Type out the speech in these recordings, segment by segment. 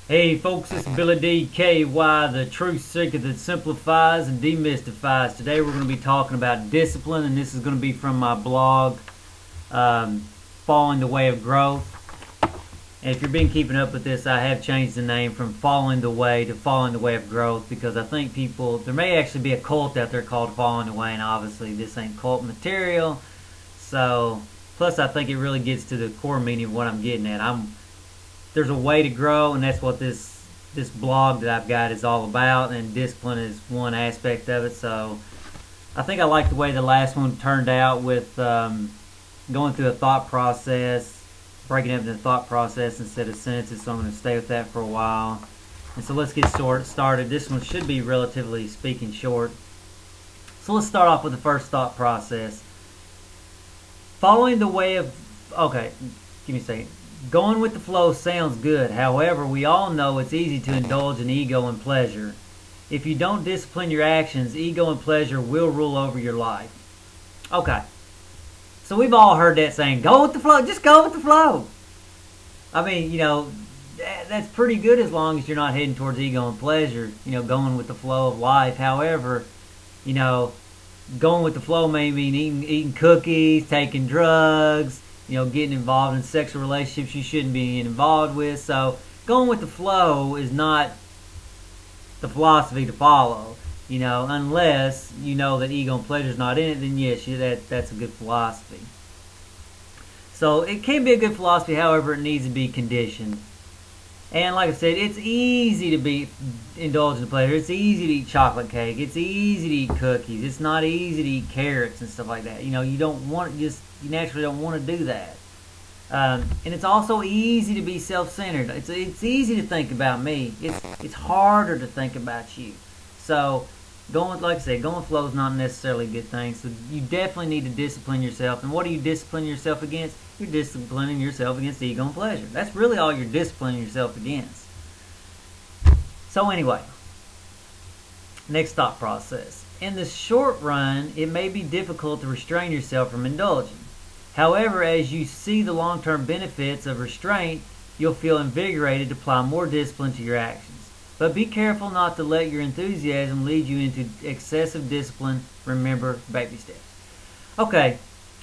Hey folks, it's Billy DKY, the truth seeker that simplifies and demystifies. Today we're going to be talking about discipline, and this is going to be from my blog, Following the Way of Growth. And if you've been keeping up with this, I have changed the name from Following the Way to Following the Way of Growth, because I think there may actually be a cult out there called Following the Way, and obviously this ain't cult material. So, plus I think it really gets to the core meaning of what I'm getting at. There's a way to grow, and that's what this blog that I've got is all about, and discipline is one aspect of it. So I think I like the way the last one turned out with going through a thought process, breaking up into thought process instead of sentences, so I'm going to stay with that for a while. And so let's get started. This one should be relatively speaking short. So let's start off with the first thought process. Following the way of, okay, give me a second. Going with the flow sounds good. However, we all know it's easy to indulge in ego and pleasure. If you don't discipline your actions, ego and pleasure will rule over your life. Okay. So we've all heard that saying, go with the flow, just go with the flow. I mean, that's pretty good as long as you're not heading towards ego and pleasure, going with the flow of life. However, going with the flow may mean eating cookies, taking drugs, getting involved in sexual relationships you shouldn't be involved with. So going with the flow is not the philosophy to follow, unless you know that ego and pleasure is not in it. Then yes, that's a good philosophy. So it can be a good philosophy, however, it needs to be conditioned. And like I said, it's easy to be indulgent in pleasure. It's easy to eat chocolate cake. It's easy to eat cookies. It's not easy to eat carrots and stuff like that. You naturally don't want to do that. And it's also easy to be self-centered. It's easy to think about me. It's harder to think about you. So going with flow is not necessarily a good thing. So you definitely need to discipline yourself. And what do you discipline yourself against? You're disciplining yourself against ego and pleasure. That's really all you're disciplining yourself against. So anyway, next thought process. In the short run, it may be difficult to restrain yourself from indulging. However, as you see the long-term benefits of restraint, you'll feel invigorated to apply more discipline to your actions. But be careful not to let your enthusiasm lead you into excessive discipline. Remember, baby steps. Okay,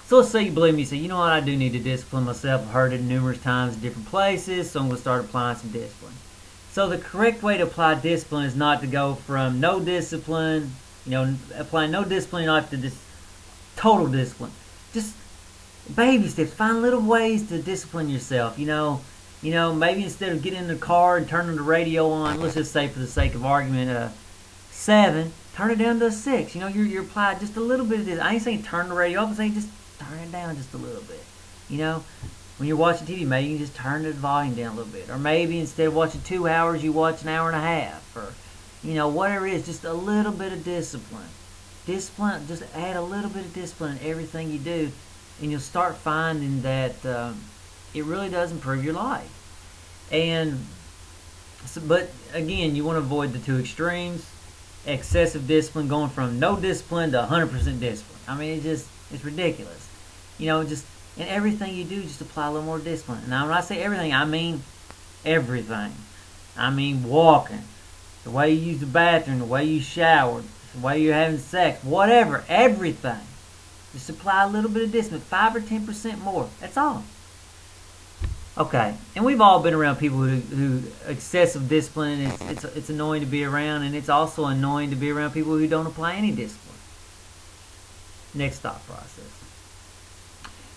so let's say you believe me. You say, you know what, I do need to discipline myself. I've heard it numerous times in different places, so I'm going to start applying some discipline. So the correct way to apply discipline is not to go from no discipline, applying no discipline in your life to just total discipline. Just baby steps. Find little ways to discipline yourself. Maybe instead of getting in the car and turning the radio on, let's just say for the sake of argument, 7, turn it down to a 6. You're applying just a little bit of this. I ain't saying turn the radio off. I'm saying just turn it down just a little bit. When you're watching TV, maybe you can just turn the volume down a little bit. Or maybe instead of watching 2 hours, you watch an hour and a half. Or, whatever it is, just a little bit of discipline. Discipline, just add a little bit of discipline in everything you do, and you'll start finding that it really does improve your life. But again, you want to avoid the two extremes. Excessive discipline, going from no discipline to 100% discipline. I mean, it's ridiculous. Just in everything you do, just apply a little more discipline. Now, when I say everything, I mean everything. I mean walking, the way you use the bathroom, the way you shower, the way you're having sex, whatever, everything. Just apply a little bit of discipline, 5 or 10% more. That's all. Okay, and we've all been around people who excessive discipline. It's annoying to be around, and it's also annoying to be around people who don't apply any discipline. Next thought process.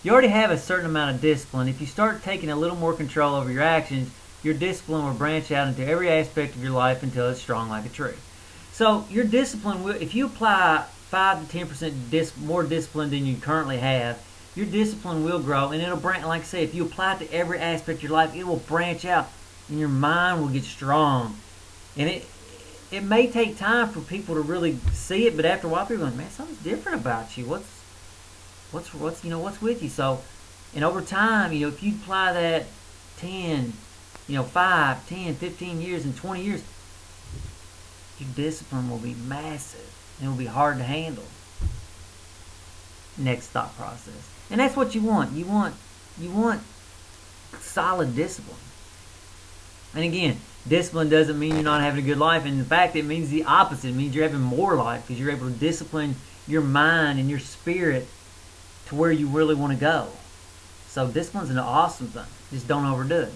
You already have a certain amount of discipline. If you start taking a little more control over your actions, your discipline will branch out into every aspect of your life until it's strong like a tree. So your discipline will, if you apply 5 to 10% more discipline than you currently have, your discipline will grow, and it'll branch. Like I say, if you apply it to every aspect of your life, it will branch out, and your mind will get strong. And it may take time for people to really see it, but after a while, people are going, man, something's different about you. What's with you? So, and over time, if you apply that 5, 10, 15 years, and 20 years, your discipline will be massive, and it will be hard to handle. Next thought process. And that's what you want. You want solid discipline. And again, discipline doesn't mean you're not having a good life. And in fact, it means the opposite. It means you're having more life because you're able to discipline your mind and your spirit to where you really want to go. So discipline's an awesome thing. Just don't overdo it.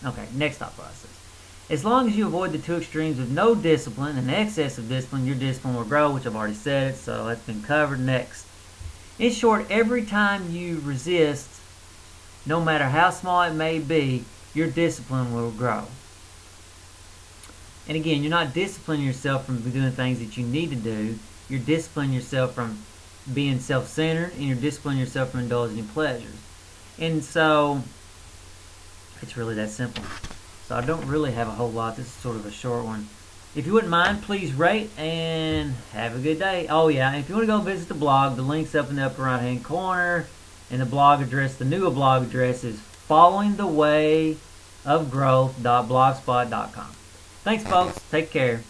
Okay, next thought process. As long as you avoid the two extremes of no discipline and excess of discipline, your discipline will grow, which I've already said it, so that's been covered. Next. In short, every time you resist, no matter how small it may be, your discipline will grow. And again, you're not disciplining yourself from doing things that you need to do. You're disciplining yourself from being self-centered, and you're disciplining yourself from indulging in pleasures. And so, it's really that simple. So I don't really have a whole lot. This is sort of a short one. If you wouldn't mind, please rate and have a good day. Oh yeah, and if you want to go visit the blog, the link's up in the upper right hand corner. And the blog address, the new blog address is followingthewayofgrowth.blogspot.com. Thanks folks. Take care.